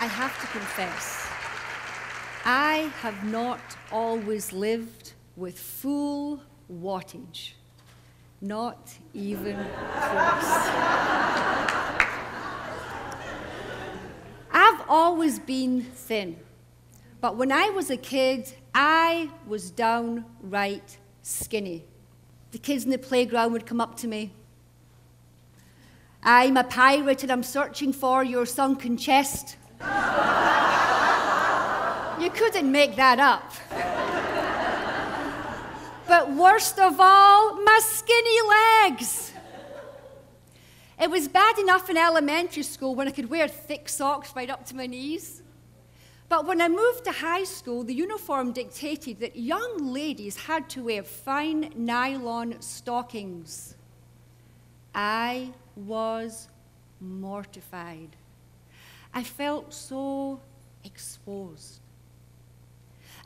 I have to confess, I have not always lived with full wattage. Not even close. I've always been thin, but when I was a kid, I was downright skinny. The kids in the playground would come up to me. I'm a pirate and I'm searching for your sunken chest. You couldn't make that up. But worst of all, my skinny legs. It was bad enough in elementary school when I could wear thick socks right up to my knees. But when I moved to high school, the uniform dictated that young ladies had to wear fine nylon stockings. I was mortified. I felt so exposed.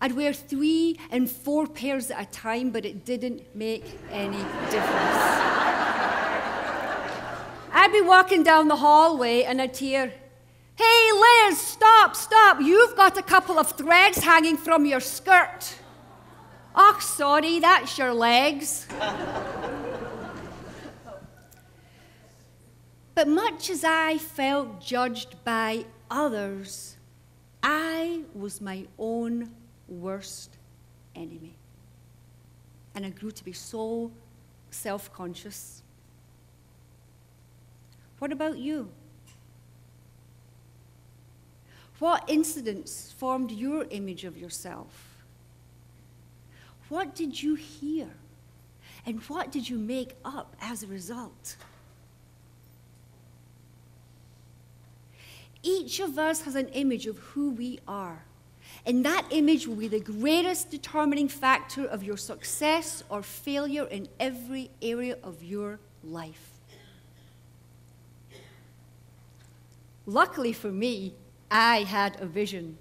I'd wear 3 and 4 pairs at a time, but it didn't make any difference. I'd be walking down the hallway and I'd hear, "Hey, Liz, stop, stop. You've got a couple of threads hanging from your skirt." "Oh, sorry, that's your legs." But much as I felt judged by others, I was my own worst enemy. And I grew to be so self-conscious. What about you? What incidents formed your image of yourself? What did you hear? And what did you make up as a result? Each of us has an image of who we are, and that image will be the greatest determining factor of your success or failure in every area of your life. Luckily for me, I had a vision.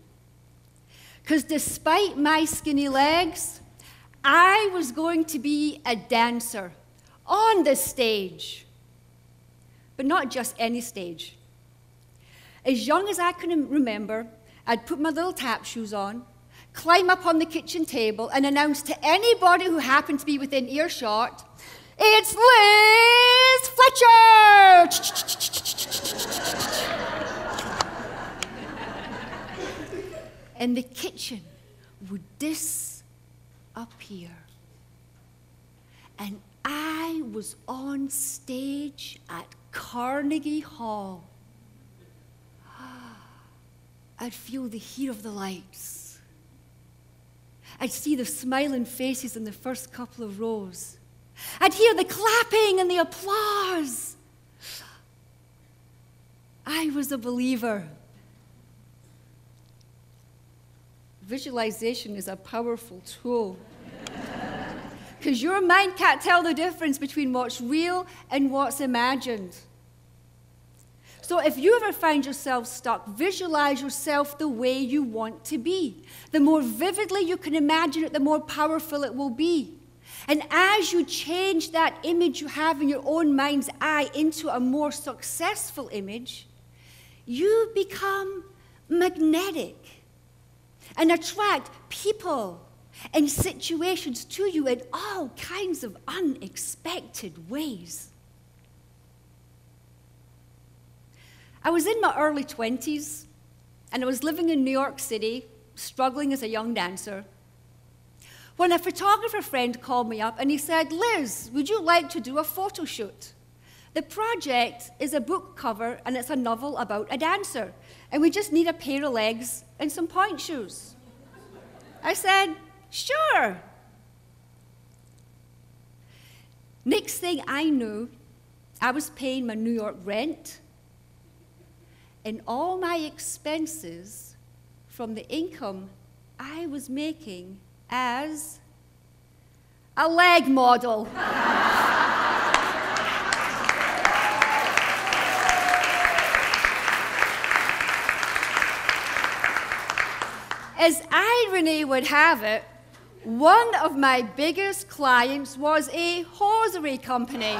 Because despite my skinny legs, I was going to be a dancer on the stage. But not just any stage. As young as I can remember, I'd put my little tap shoes on, climb up on the kitchen table, and announce to anybody who happened to be within earshot, "It's Liz Fletcher!" And the kitchen would disappear. And I was on stage at Carnegie Hall. I'd feel the heat of the lights. I'd see the smiling faces in the first couple of rows. I'd hear the clapping and the applause. I was a believer. Visualization is a powerful tool. Because your mind can't tell the difference between what's real and what's imagined. So if you ever find yourself stuck, visualize yourself the way you want to be. The more vividly you can imagine it, the more powerful it will be. And as you change that image you have in your own mind's eye into a more successful image, you become magnetic and attract people and situations to you in all kinds of unexpected ways. I was in my early 20s, and I was living in New York City, struggling as a young dancer, when a photographer friend called me up and he said, "Liz, would you like to do a photo shoot? The project is a book cover, and it's a novel about a dancer, and we just need a pair of legs and some pointe shoes." I said, "Sure." Next thing I knew, I was paying my New York rent and all my expenses from the income I was making as a leg model. As irony would have it, one of my biggest clients was a hosiery company.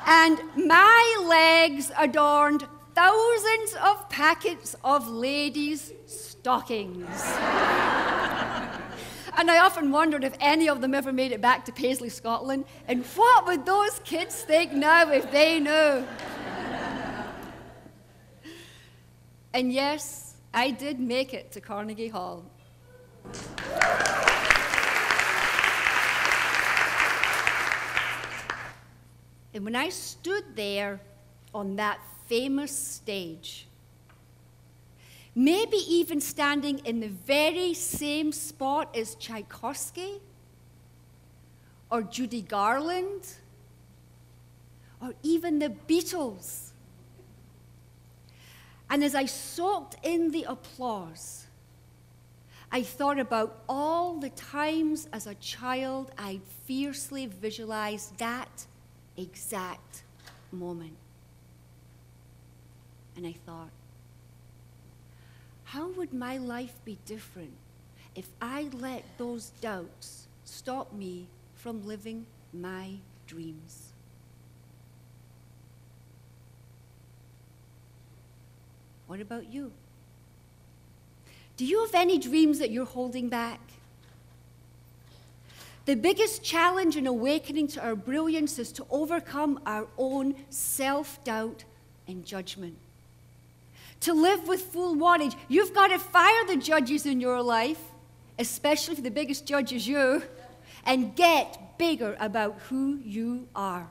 And my legs adorned thousands of packets of ladies' stockings. And I often wondered if any of them ever made it back to Paisley, Scotland, and what would those kids think now if they knew? And yes, I did make it to Carnegie Hall. And when I stood there on that famous stage, maybe even standing in the very same spot as Tchaikovsky, or Judy Garland, or even the Beatles, and as I soaked in the applause, I thought about all the times as a child I'd fiercely visualized that exact moment. And I thought, how would my life be different if I let those doubts stop me from living my dreams? What about you? Do you have any dreams that you're holding back? The biggest challenge in awakening to our brilliance is to overcome our own self-doubt and judgment. To live with full Wattage, you've got to fire the judges in your life, especially if the biggest judge is you, and get bigger about who you are.